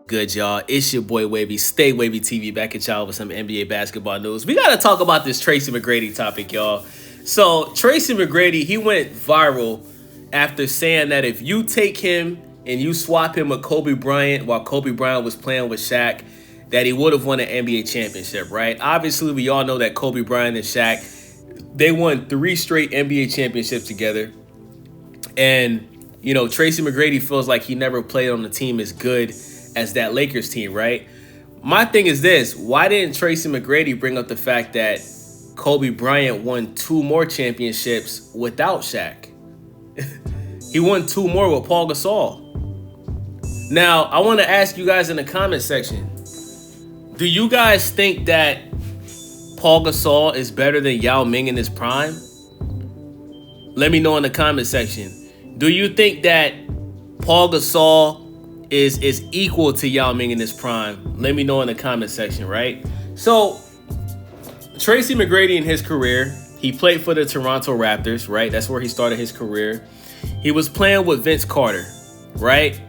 Good, y'all. It's your boy Wavy. Stay Wavy TV back at y'all with some NBA basketball news. We got to talk about this Tracy McGrady topic, y'all. So Tracy McGrady, he went viral after saying that if you take him and you swap him with Kobe Bryant while Kobe Bryant was playing with Shaq, that he would have won an NBA championship, right? Obviously, we all know that Kobe Bryant and Shaq, they won 3 straight NBA championships together. And, you know, Tracy McGrady feels like he never played on a team as good as that Lakers team, right? My thing is this: why didn't Tracy McGrady bring up the fact that Kobe Bryant won 2 more championships without Shaq? He won 2 more with Paul Gasol. Now, I want to ask you guys in the comment section, do you guys think that Paul Gasol is better than Yao Ming in his prime? Let me know in the comment section. Do you think that Paul Gasol is equal to Yao Ming in his prime? Let me know in the comment section, right? So, Tracy McGrady in his career, he played for the Toronto Raptors, right? That's where he started his career. He was playing with Vince Carter, right?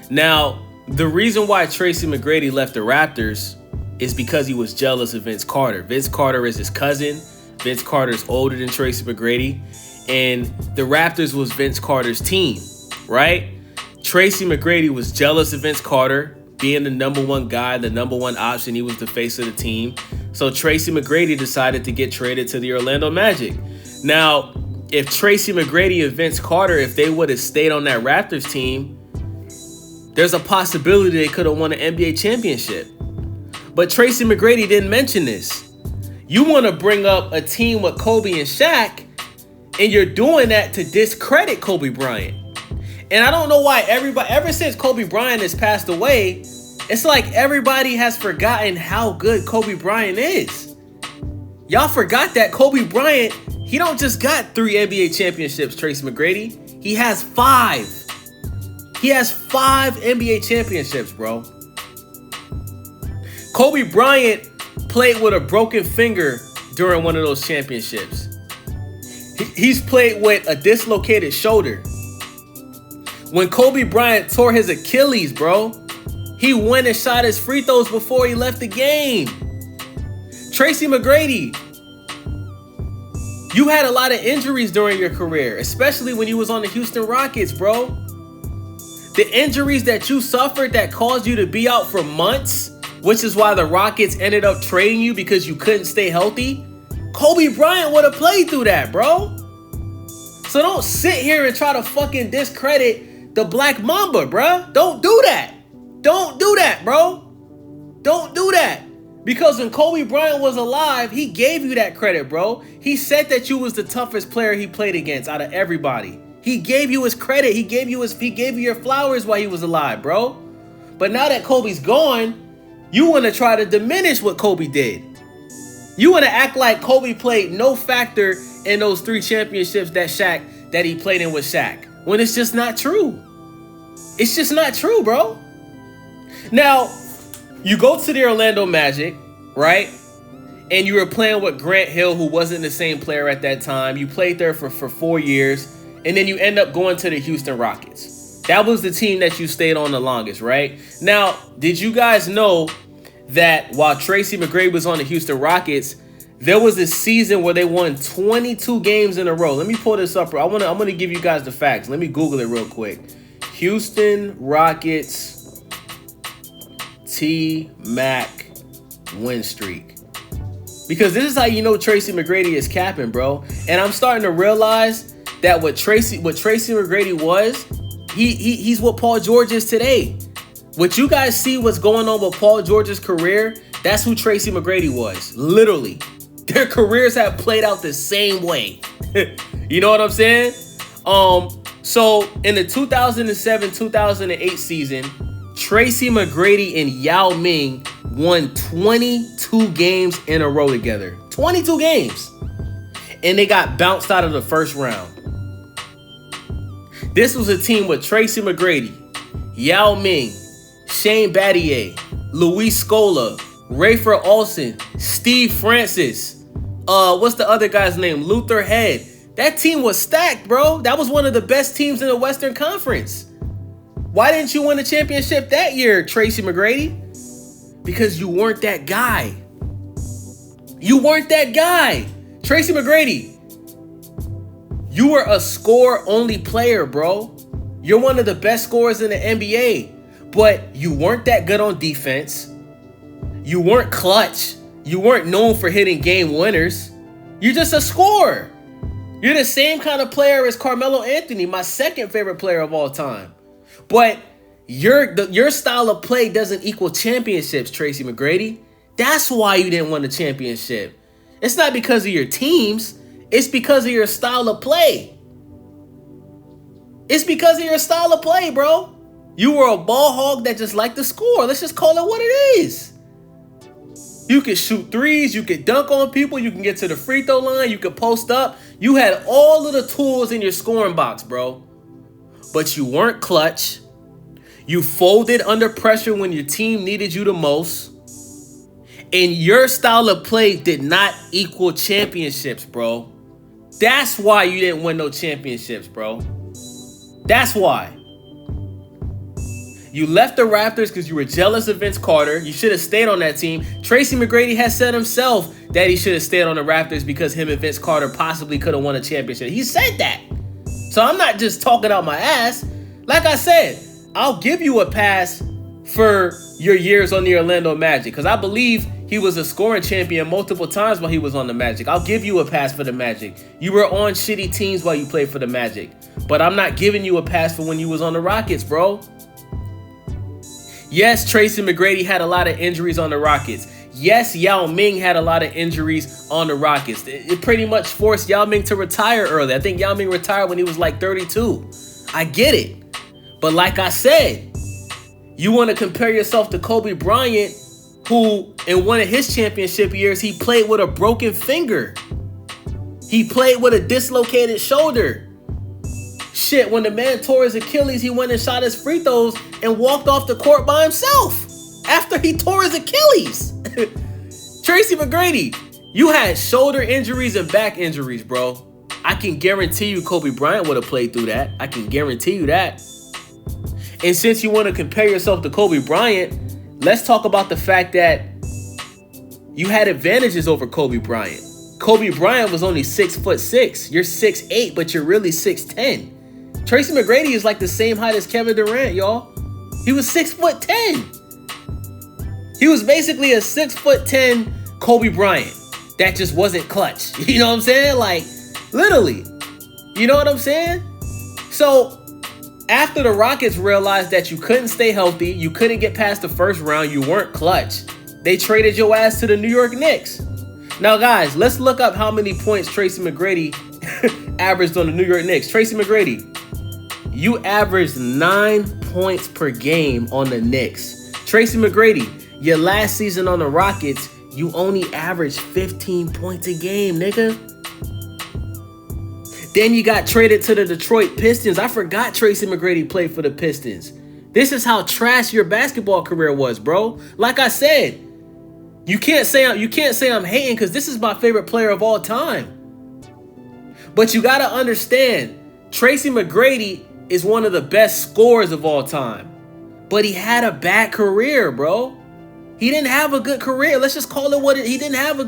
Now, the reason why Tracy McGrady left the Raptors is because he was jealous of Vince Carter. Vince Carter is his cousin. Vince Carter is older than Tracy McGrady. And the Raptors was Vince Carter's team, right? Tracy McGrady was jealous of Vince Carter being the number 1 guy, the number 1 option. He was the face of the team. So Tracy McGrady decided to get traded to the Orlando Magic. Now, if Tracy McGrady and Vince Carter, if they would have stayed on that Raptors team, there's a possibility they could have won an NBA championship. But Tracy McGrady didn't mention this. You want to bring up a team with Kobe and Shaq, and you're doing that to discredit Kobe Bryant. And I don't know why everybody, ever since Kobe Bryant has passed away, it's like everybody has forgotten how good Kobe Bryant is. Y'all forgot that Kobe Bryant, he don't just got 3 NBA championships, Tracy McGrady. He has 5. He has 5 NBA championships, bro. Kobe Bryant played with a broken finger during one of those championships. He's played with a dislocated shoulder. When Kobe Bryant tore his Achilles, bro, he went and shot his free throws before he left the game. Tracy McGrady, you had a lot of injuries during your career, especially when you was on the Houston Rockets, bro. The injuries that you suffered that caused you to be out for months, which is why the Rockets ended up trading you because you couldn't stay healthy. Kobe Bryant would have played through that, bro. So don't sit here and try to fucking discredit the Black Mamba, bro. Don't do that. Don't do that, bro. Don't do that. Because when Kobe Bryant was alive, he gave you that credit, bro. He said that you was the toughest player he played against out of everybody. He gave you his credit. He gave you your flowers while he was alive, bro. But now that Kobe's gone, you want to try to diminish what Kobe did. You want to act like Kobe played no factor in those 3 championships that he played in with Shaq, when it's just not true. It's just not true, bro. Now, you go to the Orlando Magic, right? And you were playing with Grant Hill, who wasn't the same player at that time. You played there for 4 years, and then you end up going to the Houston Rockets. That was the team that you stayed on the longest, right? Now, did you guys know that while Tracy McGrady was on the Houston Rockets, there was a season where they won 22 games in a row? Let me pull this up. I'm gonna give you guys the facts. Let me Google it real quick. Houston Rockets T-Mac win streak. Because this is how you know Tracy McGrady is capping, bro. And I'm starting to realize that what Tracy McGrady was, he's what Paul George is today. What you guys see what's going on with Paul George's career, that's who Tracy McGrady was. Literally. Their careers have played out the same way. You know what I'm saying? So in the 2007-2008 season, Tracy McGrady and Yao Ming won 22 games in a row together. 22 games. And they got bounced out of the first round. This was a team with Tracy McGrady, Yao Ming, Shane Battier, Luis Scola, Rafer Olsen, Steve Francis, what's the other guy's name? Luther Head. That team was stacked, bro. That was one of the best teams in the Western Conference. Why didn't you win a championship that year, Tracy McGrady? Because you weren't that guy. You weren't that guy. Tracy McGrady, you were a score-only player, bro. You're one of the best scorers in the NBA, but you weren't that good on defense. You weren't clutch. You weren't known for hitting game winners. You're just a scorer. You're the same kind of player as Carmelo Anthony, my second favorite player of all time. But your style of play doesn't equal championships, Tracy McGrady. That's why you didn't win the championship. It's not because of your teams. It's because of your style of play. It's because of your style of play, bro. You were a ball hog that just liked to score. Let's just call it what it is. You could shoot threes. You could dunk on people. You can get to the free throw line. You could post up. You had all of the tools in your scoring box, bro. But you weren't clutch. You folded under pressure when your team needed you the most. And your style of play did not equal championships, bro. That's why you didn't win no championships, bro. That's why. You left the Raptors because you were jealous of Vince Carter. You should have stayed on that team. Tracy McGrady has said himself that he should have stayed on the Raptors because him and Vince Carter possibly could have won a championship. He said that. So I'm not just talking out my ass. Like I said, I'll give you a pass for your years on the Orlando Magic because I believe he was a scoring champion multiple times while he was on the Magic. I'll give you a pass for the Magic. You were on shitty teams while you played for the Magic. But I'm not giving you a pass for when you was on the Rockets, bro. Yes, Tracy McGrady had a lot of injuries on the Rockets. Yes, Yao Ming had a lot of injuries on the Rockets. It pretty much forced Yao Ming to retire early. I think Yao Ming retired when he was like 32. I get it. But like I said, you want to compare yourself to Kobe Bryant, who in one of his championship years, he played with a broken finger. He played with a dislocated shoulder. Shit, when the man tore his Achilles, he went and shot his free throws and walked off the court by himself after he tore his Achilles. Tracy McGrady, you had shoulder injuries and back injuries, bro. I can guarantee you Kobe Bryant would have played through that. I can guarantee you that. And since you want to compare yourself to Kobe Bryant, let's talk about the fact that you had advantages over Kobe Bryant. Kobe Bryant was only 6'6". You're 6'8", but you're really 6'10". Tracy McGrady is like the same height as Kevin Durant, y'all. He was 6'10". He was basically a 6'10" Kobe Bryant that just wasn't clutch. You know what I'm saying? Like, literally. You know what I'm saying? So, after the Rockets realized that you couldn't stay healthy, you couldn't get past the first round, you weren't clutch, they traded your ass to the New York Knicks. Now, guys, let's look up how many points Tracy McGrady averaged on the New York Knicks. Tracy McGrady, you averaged 9 points per game on the Knicks. Tracy McGrady, your last season on the Rockets, you only averaged 15 points a game, nigga. Then you got traded to the Detroit Pistons. I forgot Tracy McGrady played for the Pistons. This is how trash your basketball career was, bro. Like I said, you can't say I'm hating because this is my favorite player of all time. But you got to understand, Tracy McGrady is one of the best scorers of all time. But he had a bad career, bro. He didn't have a good career. Let's just call it what it. He didn't have a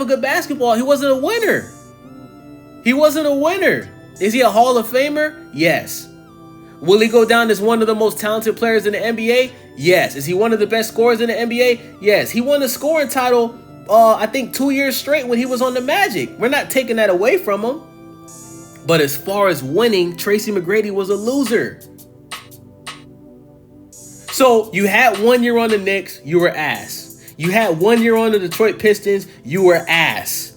good basketball. He wasn't a winner. He wasn't a winner. Is he a Hall of Famer? Yes. Will he go down as one of the most talented players in the NBA? Yes. Is he one of the best scorers in the NBA? Yes. He won the scoring title, I think 2 years straight when he was on the Magic. We're not taking that away from him. But as far as winning, Tracy McGrady was a loser. So you had 1 year on the Knicks, you were ass. You had 1 year on the Detroit Pistons, you were ass.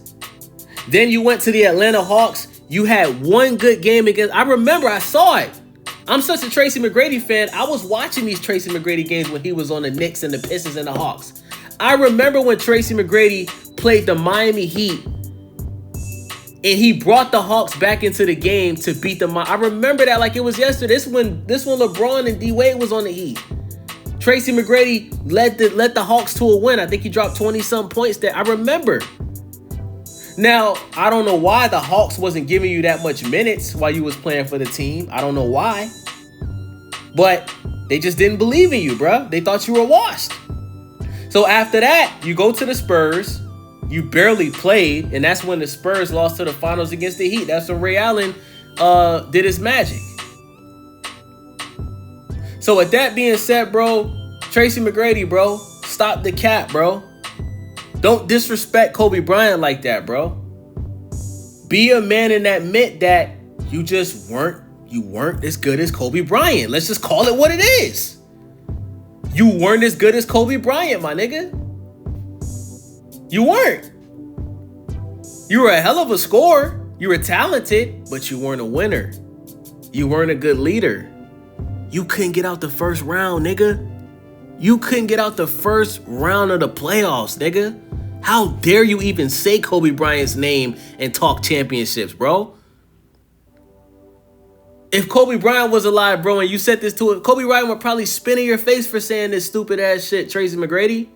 Then you went to the Atlanta Hawks. You had one good game against. I remember, I saw it. I'm such a Tracy McGrady fan. I was watching these Tracy McGrady games when he was on the Knicks and the Pistons and the Hawks. I remember when Tracy McGrady played the Miami Heat and he brought the Hawks back into the game to beat them. I remember that like it was yesterday. This when LeBron and D Wade was on the Heat. Tracy McGrady led the Hawks to a win. I think he dropped 20-some points there. I remember. Now, I don't know why the Hawks wasn't giving you that much minutes while you was playing for the team. I don't know why. But they just didn't believe in you, bro. They thought you were washed. So after that, you go to the Spurs. You barely played, and that's when the Spurs lost to the finals against the Heat. That's when Ray Allen did his magic. So with that being said, bro, Tracy McGrady, bro, stop the cap, bro. Don't disrespect Kobe Bryant like that, bro. Be a man and admit that you just weren't as good as Kobe Bryant. Let's just call it what it is. You weren't as good as Kobe Bryant, my nigga. You weren't. You were a hell of a scorer. You were talented, but you weren't a winner. You weren't a good leader. You couldn't get out the first round, nigga. You couldn't get out the first round of the playoffs, nigga. How dare you even say Kobe Bryant's name and talk championships, bro? If Kobe Bryant was alive, bro, and you said this to it, Kobe Bryant would probably spit in your face for saying this stupid ass shit, Tracy McGrady.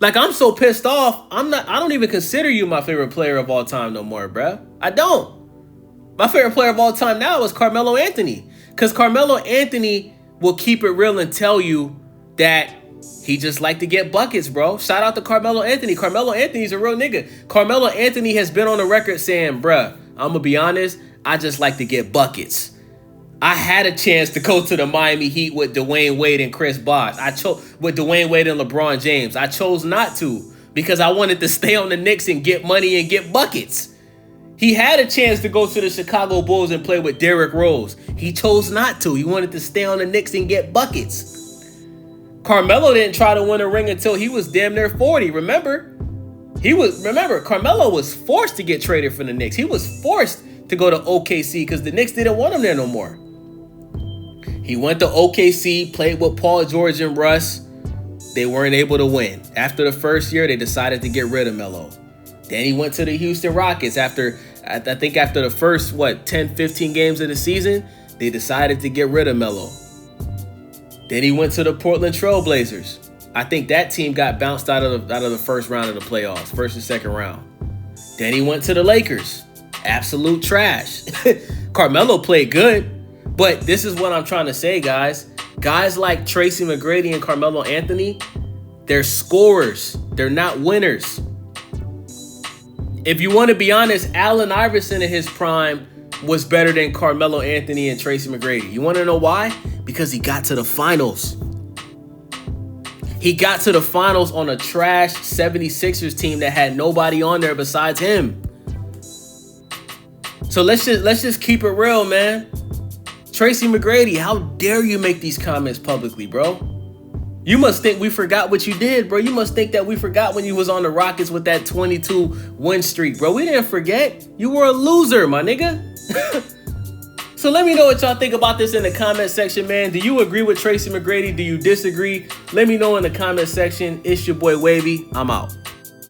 Like, I'm so pissed off. I don't even consider you my favorite player of all time no more, bro. I don't. My favorite player of all time now is Carmelo Anthony. Because Carmelo Anthony will keep it real and tell you that he just like to get buckets, bro. Shout out to Carmelo Anthony. Carmelo Anthony's a real nigga. Carmelo Anthony has been on the record saying, bruh, I'm going to be honest, I just like to get buckets. I had a chance to go to the Miami Heat with Dwayne Wade and Chris Bosh. I chose with Dwayne Wade and LeBron James. I chose not to because I wanted to stay on the Knicks and get money and get buckets. He had a chance to go to the Chicago Bulls and play with Derrick Rose. He chose not to. He wanted to stay on the Knicks and get buckets. Carmelo didn't try to win a ring until he was damn near 40. Remember, Carmelo was forced to get traded from the Knicks. He was forced to go to OKC because the Knicks didn't want him there no more. He went to OKC, played with Paul George and Russ. They weren't able to win. After the first year, they decided to get rid of Melo. Then he went to the Houston Rockets. I think after the first, 10, 15 games of the season, they decided to get rid of Melo. Then he went to the Portland Trail Blazers. I think that team got bounced out of the first round of the playoffs, first and second round. Then he went to the Lakers. Absolute trash. Carmelo played good, but this is what I'm trying to say, guys. Guys like Tracy McGrady and Carmelo Anthony, they're scorers. They're not winners. If you want to be honest, Allen Iverson in his prime was better than Carmelo Anthony and Tracy McGrady. You want to know why? Because he got to the finals. He got to the finals on a trash 76ers team that had nobody on there besides him. So let's just keep it real, man. Tracy McGrady, how dare you make these comments publicly, bro? You must think we forgot what you did, bro. You must think that we forgot when you was on the Rockets with that 22 win streak, bro. We didn't forget. You were a loser, my nigga. So let me know what y'all think about this in the comment section, man. Do you agree with Tracy McGrady? Do you disagree? Let me know in the comment section. It's your boy Wavy. I'm out.